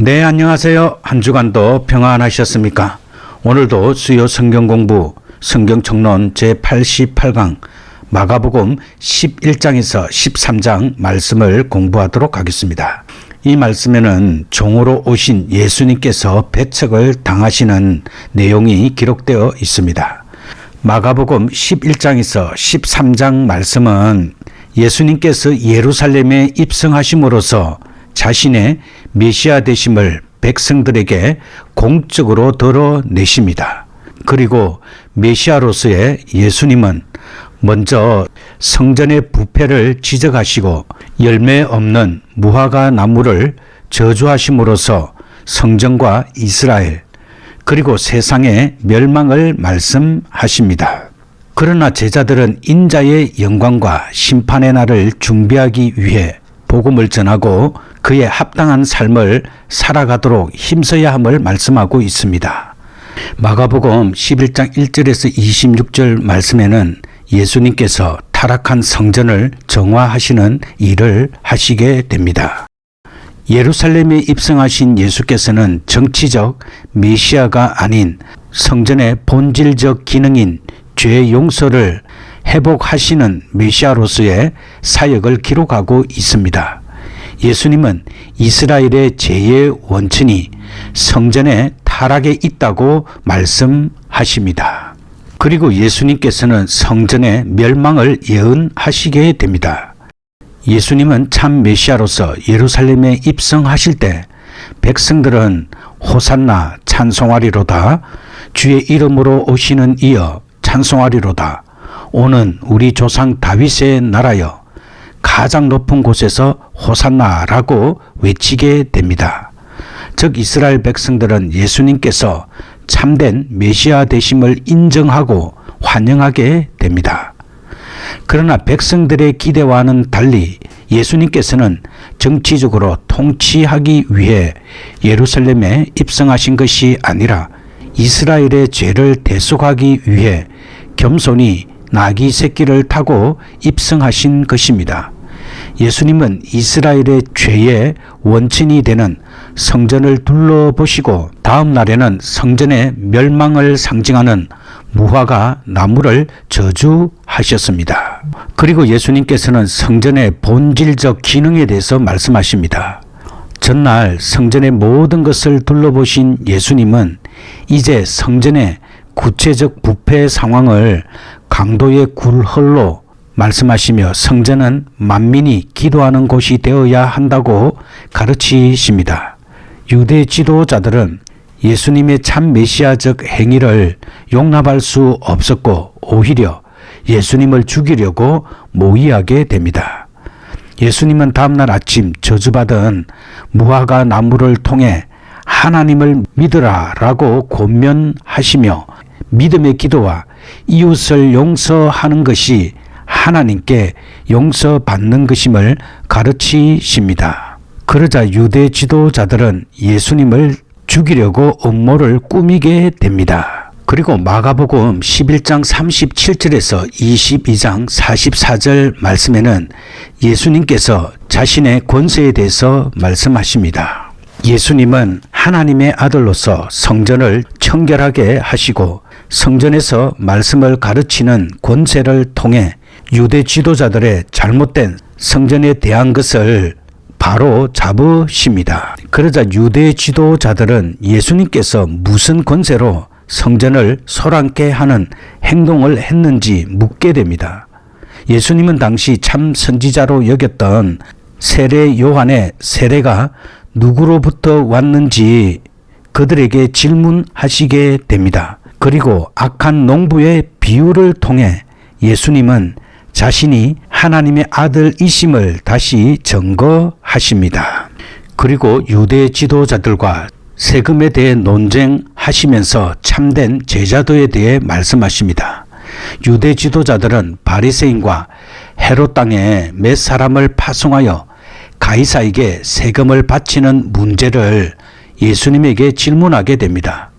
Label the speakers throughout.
Speaker 1: 네, 안녕하세요. 한 주간도 평안하셨습니까? 오늘도 수요 성경 공부 성경 총론 제88강 마가복음 11장에서 13장 말씀을 공부하도록 하겠습니다. 이 말씀에는 종으로 오신 예수님께서 배척을 당하시는 내용이 기록되어 있습니다. 마가복음 11장에서 13장 말씀은 예수님께서 예루살렘에 입성하심으로써 자신의 메시아 되심을 백성들에게 공적으로 드러내십니다. 그리고 메시아로서의 예수님은 먼저 성전의 부패를 지적하시고 열매 없는 무화과 나무를 저주하심으로써 성전과 이스라엘 그리고 세상의 멸망을 말씀하십니다. 그러나 제자들은 인자의 영광과 심판의 날을 준비하기 위해 복음을 전하고 그에 합당한 삶을 살아가도록 힘써야 함을 말씀하고 있습니다. 마가복음 11장 1절에서 26절 말씀에는 예수님께서 타락한 성전을 정화하시는 일을 하시게 됩니다. 예루살렘에 입성하신 예수께서는 정치적 메시아가 아닌 성전의 본질적 기능인 죄 용서를 회복하시는 메시아로서의 사역을 기록하고 있습니다. 예수님은 이스라엘의 죄의 원천이 성전의 타락에 있다고 말씀하십니다. 그리고 예수님께서는 성전의 멸망을 예언하시게 됩니다. 예수님은 참 메시아로서 예루살렘에 입성하실 때 백성들은 호산나 찬송하리로다, 주의 이름으로 오시는 이여 찬송하리로다, 오는 우리 조상 다윗의 나라여 가장 높은 곳에서 호산나라고 외치게 됩니다. 즉 이스라엘 백성들은 예수님께서 참된 메시아 되심을 인정하고 환영하게 됩니다. 그러나 백성들의 기대와는 달리 예수님께서는 정치적으로 통치하기 위해 예루살렘에 입성하신 것이 아니라 이스라엘의 죄를 대속하기 위해 겸손히 나귀 새끼를 타고 입성하신 것입니다. 예수님은 이스라엘의 죄의 원천이 되는 성전을 둘러보시고 다음 날에는 성전의 멸망을 상징하는 무화과 나무를 저주하셨습니다. 그리고 예수님께서는 성전의 본질적 기능에 대해서 말씀하십니다. 전날 성전의 모든 것을 둘러보신 예수님은 이제 성전의 구체적 부패 상황을 강도의 굴헐로 말씀하시며 성전은 만민이 기도하는 곳이 되어야 한다고 가르치십니다. 유대 지도자들은 예수님의 참 메시아적 행위를 용납할 수 없었고 오히려 예수님을 죽이려고 모의하게 됩니다. 예수님은 다음날 아침 저주받은 무화과 나무를 통해 하나님을 믿으라 라고 권면하시며 믿음의 기도와 이웃을 용서하는 것이 하나님께 용서받는 것임을 가르치십니다. 그러자 유대 지도자들은 예수님을 죽이려고 음모를 꾸미게 됩니다. 그리고 마가복음 11장 37절에서 22장 44절 말씀에는 예수님께서 자신의 권세에 대해서 말씀하십니다. 예수님은 하나님의 아들로서 성전을 청결하게 하시고 성전에서 말씀을 가르치는 권세를 통해 유대 지도자들의 잘못된 성전에 대한 것을 바로 잡으십니다. 그러자 유대 지도자들은 예수님께서 무슨 권세로 성전을 소란케 하는 행동을 했는지 묻게 됩니다. 예수님은 당시 참 선지자로 여겼던 세례 요한의 세례가 누구로부터 왔는지 그들에게 질문하시게 됩니다. 그리고 악한 농부의 비유를 통해 예수님은 자신이 하나님의 아들이심을 다시 증거하십니다. 그리고 유대 지도자들과 세금에 대해 논쟁하시면서 참된 제자도에 대해 말씀하십니다. 유대 지도자들은 바리새인과 헤롯 땅에 몇 사람을 파송하여 가이사에게 세금을 바치는 문제를 예수님에게 질문하게 됩니다.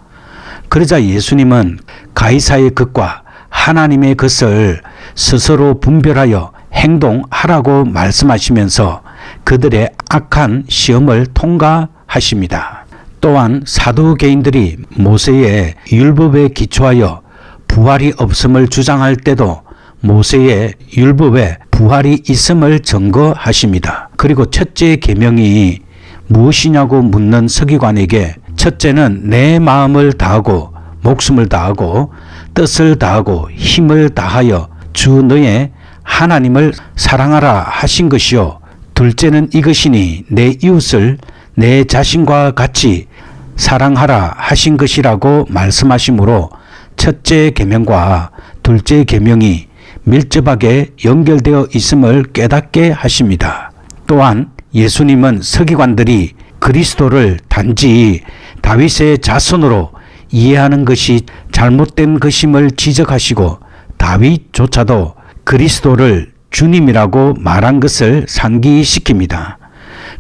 Speaker 1: 그러자 예수님은 가이사의 것과 하나님의 것을 스스로 분별하여 행동하라고 말씀하시면서 그들의 악한 시험을 통과하십니다. 또한 사두개인들이 모세의 율법에 기초하여 부활이 없음을 주장할 때도 모세의 율법에 부활이 있음을 증거하십니다. 그리고 첫째 계명이 무엇이냐고 묻는 서기관에게 첫째는 내 마음을 다하고 목숨을 다하고 뜻을 다하고 힘을 다하여 주 너의 하나님을 사랑하라 하신 것이요 둘째는 이것이니 내 이웃을 내 자신과 같이 사랑하라 하신 것이라고 말씀하시므로 첫째 계명과 둘째 계명이 밀접하게 연결되어 있음을 깨닫게 하십니다. 또한 예수님은 서기관들이 그리스도를 단지 다윗의 자손으로 이해하는 것이 잘못된 것임을 지적하시고 다윗조차도 그리스도를 주님이라고 말한 것을 상기시킵니다.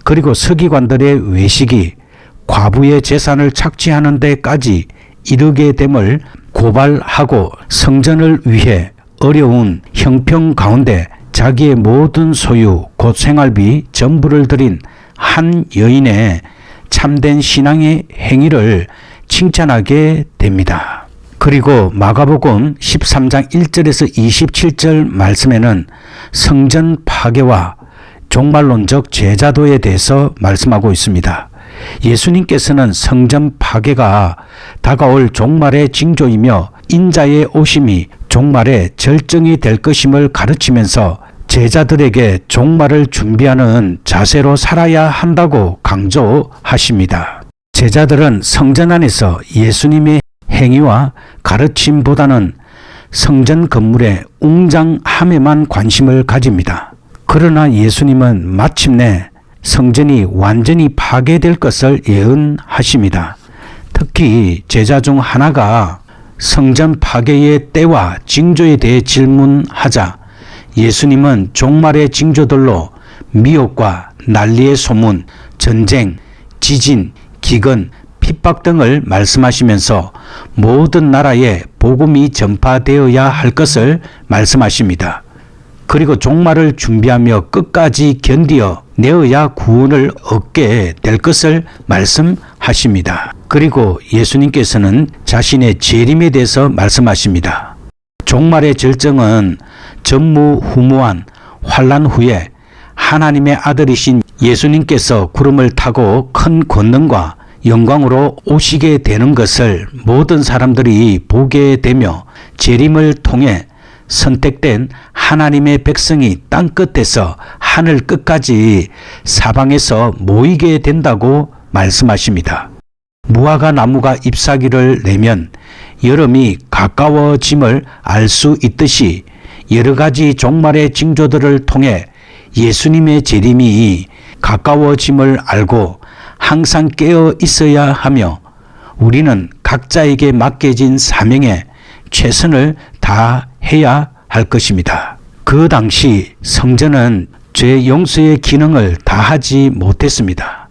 Speaker 1: 그리고 서기관들의 외식이 과부의 재산을 착취하는 데까지 이르게 됨을 고발하고 성전을 위해 어려운 형편 가운데 자기의 모든 소유 곧 생활비 전부를 들인 한 여인의 참된 신앙의 행위를 칭찬하게 됩니다. 그리고 마가복음 13장 1절에서 27절 말씀에는 성전 파괴와 종말론적 제자도에 대해서 말씀하고 있습니다. 예수님께서는 성전 파괴가 다가올 종말의 징조이며 인자의 오심이 종말의 절정이 될 것임을 가르치면서 제자들에게 종말을 준비하는 자세로 살아야 한다고 강조하십니다. 제자들은 성전 안에서 예수님의 행위와 가르침보다는 성전 건물의 웅장함에만 관심을 가집니다. 그러나 예수님은 마침내 성전이 완전히 파괴될 것을 예언하십니다. 특히 제자 중 하나가 성전 파괴의 때와 징조에 대해 질문하자 예수님은 종말의 징조들로 미혹과 난리의 소문, 전쟁, 지진, 기근, 핍박 등을 말씀하시면서 모든 나라에 복음이 전파되어야 할 것을 말씀하십니다. 그리고 종말을 준비하며 끝까지 견디어 내어야 구원을 얻게 될 것을 말씀하십니다. 그리고 예수님께서는 자신의 재림에 대해서 말씀하십니다. 종말의 절정은 전무후무한 환난 후에 하나님의 아들이신 예수님께서 구름을 타고 큰 권능과 영광으로 오시게 되는 것을 모든 사람들이 보게 되며 재림을 통해 선택된 하나님의 백성이 땅 끝에서 하늘 끝까지 사방에서 모이게 된다고 말씀하십니다. 무화과 나무가 잎사귀를 내면 여름이 가까워짐을 알 수 있듯이 여러 가지 종말의 징조들을 통해 예수님의 재림이 가까워짐을 알고 항상 깨어 있어야 하며 우리는 각자에게 맡겨진 사명에 최선을 다해야 할 것입니다. 그 당시 성전은 죄 용서의 기능을 다하지 못했습니다.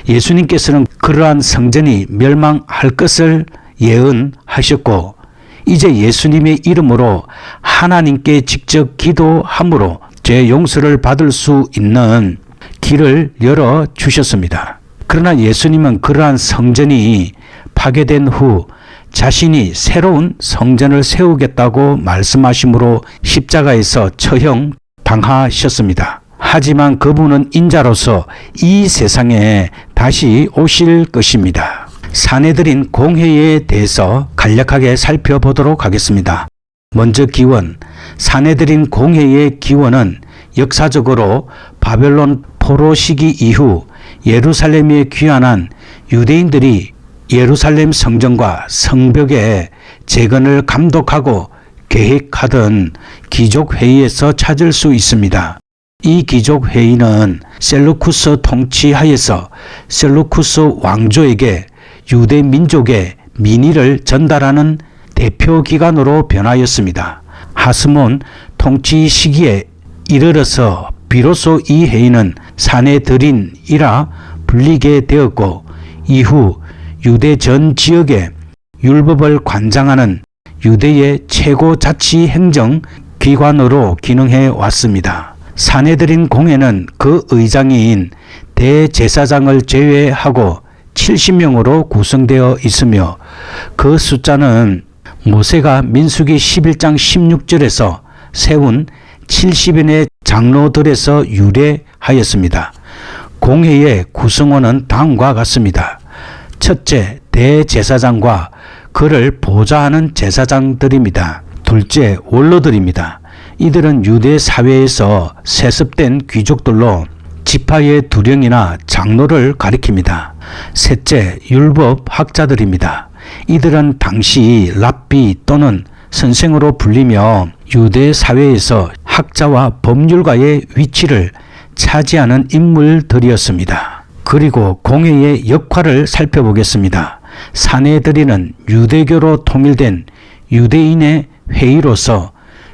Speaker 1: 예수님께서는 그러한 성전이 멸망할 것을 예언하셨고 이제 예수님의 이름으로 하나님께 직접 기도함으로 죄 용서를 받을 수 있는 길을 열어주셨습니다. 그러나 예수님은 그러한 성전이 파괴된 후 자신이 새로운 성전을 세우겠다고 말씀하심으로 십자가에서 처형 당하셨습니다. 하지만 그분은 인자로서 이 세상에 다시 오실 것입니다. 사내들인 공회에 대해서 간략하게 살펴보도록 하겠습니다. 먼저 기원. 사내들인 공회의 기원은 역사적으로 바벨론 포로 시기 이후 예루살렘에 귀환한 유대인들이 예루살렘 성전과 성벽의 재건을 감독하고 계획하던 기족회의에서 찾을 수 있습니다. 이 기족회의는 셀루쿠스 통치하에서 셀루쿠스 왕조에게 유대 민족의 민의를 전달하는 대표 기관으로 변하였습니다. 하스몬 통치 시기에 이르러서 비로소 이 회의는 사내들인이라 불리게 되었고 이후 유대 전 지역에 율법을 관장하는 유대의 최고 자치 행정 기관으로 기능해 왔습니다. 사내들인 공회는 그 의장인 대제사장을 제외하고 70명으로 구성되어 있으며 그 숫자는 모세가 민수기 11장 16절에서 세운 70인의 장로들에서 유래하였습니다. 공회의 구성원은 다음과 같습니다. 첫째, 대제사장과 그를 보좌하는 제사장들입니다. 둘째, 원로들입니다. 이들은 유대 사회에서 세습된 귀족들로 지파의 두령이나 장로를 가리킵니다. 셋째, 율법 학자들입니다. 이들은 당시 랍비 또는 선생으로 불리며 유대 사회에서 학자와 법률가의 위치를 차지하는 인물들이었습니다. 그리고 공회의 역할을 살펴보겠습니다. 사내들이는 유대교로 통일된 유대인의 회의로서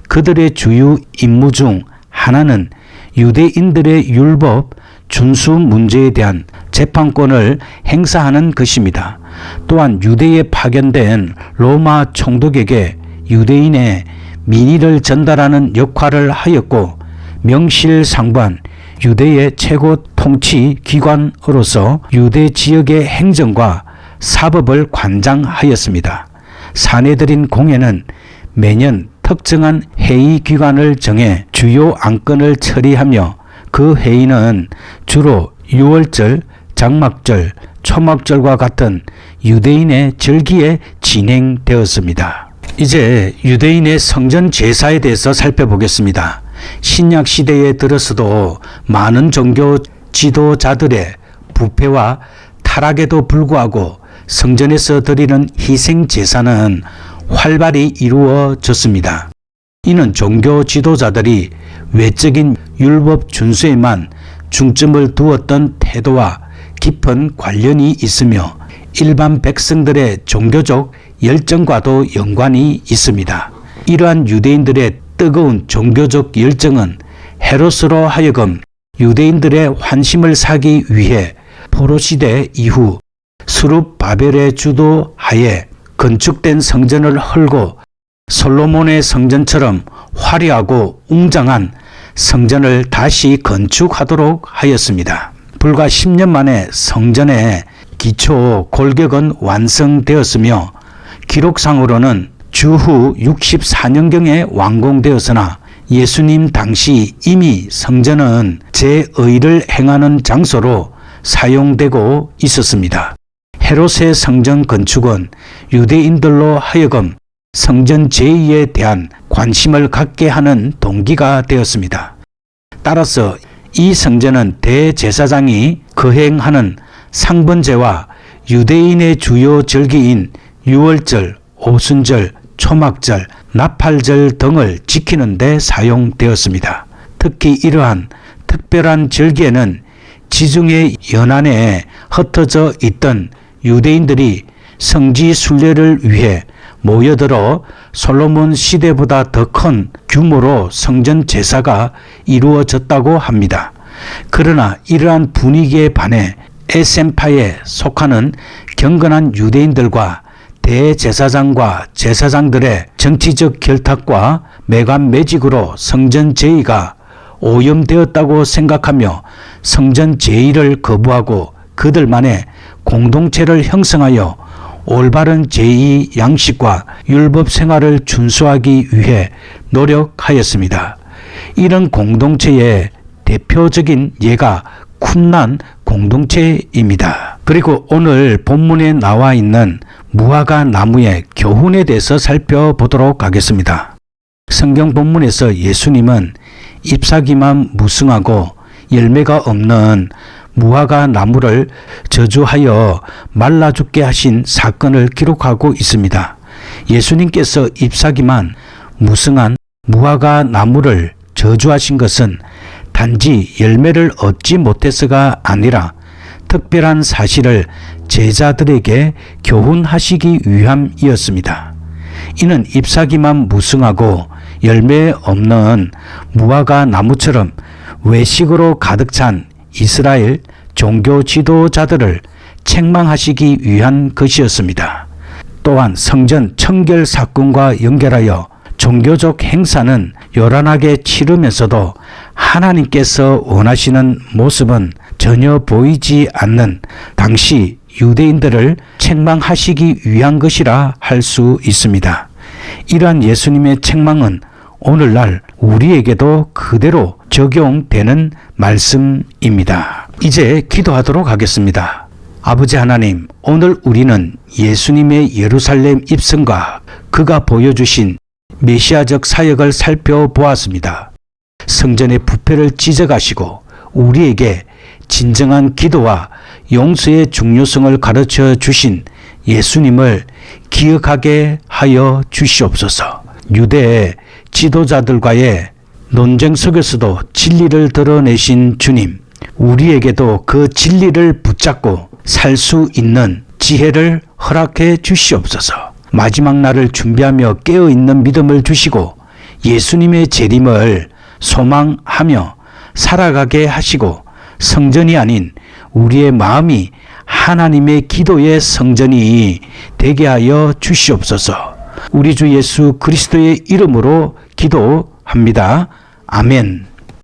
Speaker 1: 그들의 주요 임무 중 하나는 유대인들의 율법 준수 문제에 대한 재판권을 행사하는 것입니다. 또한 유대에 파견된 로마 총독에게 유대인의 민의를 전달하는 역할을 하였고, 명실상부한 유대의 최고 통치 기관으로서 유대 지역의 행정과 사법을 관장하였습니다. 사내들인 공회는 매년 특정한 회의 기간을 정해 주요 안건을 처리하며 그 회의는 주로 유월절, 장막절, 초막절과 같은 유대인의 절기에 진행되었습니다. 이제 유대인의 성전 제사에 대해서 살펴보겠습니다. 신약 시대에 들어서도 많은 종교 지도자들의 부패와 타락에도 불구하고 성전에서 드리는 희생 제사는 활발히 이루어졌습니다. 이는 종교 지도자들이 외적인 율법 준수에만 중점을 두었던 태도와 깊은 관련이 있으며 일반 백성들의 종교적 열정과도 연관이 있습니다. 이러한 유대인들의 뜨거운 종교적 열정은 헤롯으로 하여금 유대인들의 환심을 사기 위해 포로 시대 이후 스룹바벨의 주도하에 건축된 성전을 헐고 솔로몬의 성전처럼 화려하고 웅장한 성전을 다시 건축하도록 하였습니다. 불과 10년 만에 성전의 기초 골격은 완성되었으며 기록상으로는 주후 64년경에 완공되었으나 예수님 당시 이미 성전은 제의를 행하는 장소로 사용되고 있었습니다. 헤롯의 성전 건축은 유대인들로 하여금 성전 제2에 대한 관심을 갖게 하는 동기가 되었습니다. 따라서 이 성전은 대제사장이 거행하는 상번제와 유대인의 주요 절기인 유월절, 오순절, 초막절, 나팔절 등을 지키는 데 사용되었습니다. 특히 이러한 특별한 절기에는 지중해 연안에 흩어져 있던 유대인들이 성지 순례를 위해 모여들어 솔로몬 시대보다 더 큰 규모로 성전 제사가 이루어졌다고 합니다. 그러나 이러한 분위기에 반해 에센파에 속하는 경건한 유대인들과 대제사장과 제사장들의 정치적 결탁과 매관매직으로 성전 제의가 오염되었다고 생각하며 성전 제의를 거부하고 그들만의 공동체를 형성하여 올바른 제의 양식과 율법 생활을 준수하기 위해 노력하였습니다. 이런 공동체의 대표적인 예가 쿰란 공동체입니다. 그리고 오늘 본문에 나와 있는 무화과 나무의 교훈에 대해서 살펴보도록 하겠습니다. 성경 본문에서 예수님은 잎사귀만 무성하고 열매가 없는 무화과 나무를 저주하여 말라 죽게 하신 사건을 기록하고 있습니다. 예수님께서 잎사귀만 무성한 무화과 나무를 저주하신 것은 단지 열매를 얻지 못해서가 아니라 특별한 사실을 제자들에게 교훈하시기 위함이었습니다. 이는 잎사귀만 무성하고 열매 없는 무화과 나무처럼 외식으로 가득 찬 이스라엘 종교 지도자들을 책망하시기 위한 것이었습니다. 또한 성전 청결 사건과 연결하여 종교적 행사는 요란하게 치르면서도 하나님께서 원하시는 모습은 전혀 보이지 않는 당시 유대인들을 책망하시기 위한 것이라 할 수 있습니다. 이러한 예수님의 책망은 오늘날 우리에게도 그대로 적용되는 말씀입니다. 이제 기도하도록 하겠습니다. 아버지 하나님, 오늘 우리는 예수님의 예루살렘 입성과 그가 보여주신 메시아적 사역을 살펴보았습니다. 성전의 부패를 지적하시고 우리에게 진정한 기도와 용서의 중요성을 가르쳐 주신 예수님을 기억하게 하여 주시옵소서. 유대의 지도자들과의 논쟁 속에서도 진리를 드러내신 주님, 우리에게도 그 진리를 붙잡고 살 수 있는 지혜를 허락해 주시옵소서. 마지막 날을 준비하며 깨어있는 믿음을 주시고 예수님의 재림을 소망하며 살아가게 하시고 성전이 아닌 우리의 마음이 하나님의 기도의 성전이 되게 하여 주시옵소서. 우리 주 예수 그리스도의 이름으로 기도합니다. 아멘.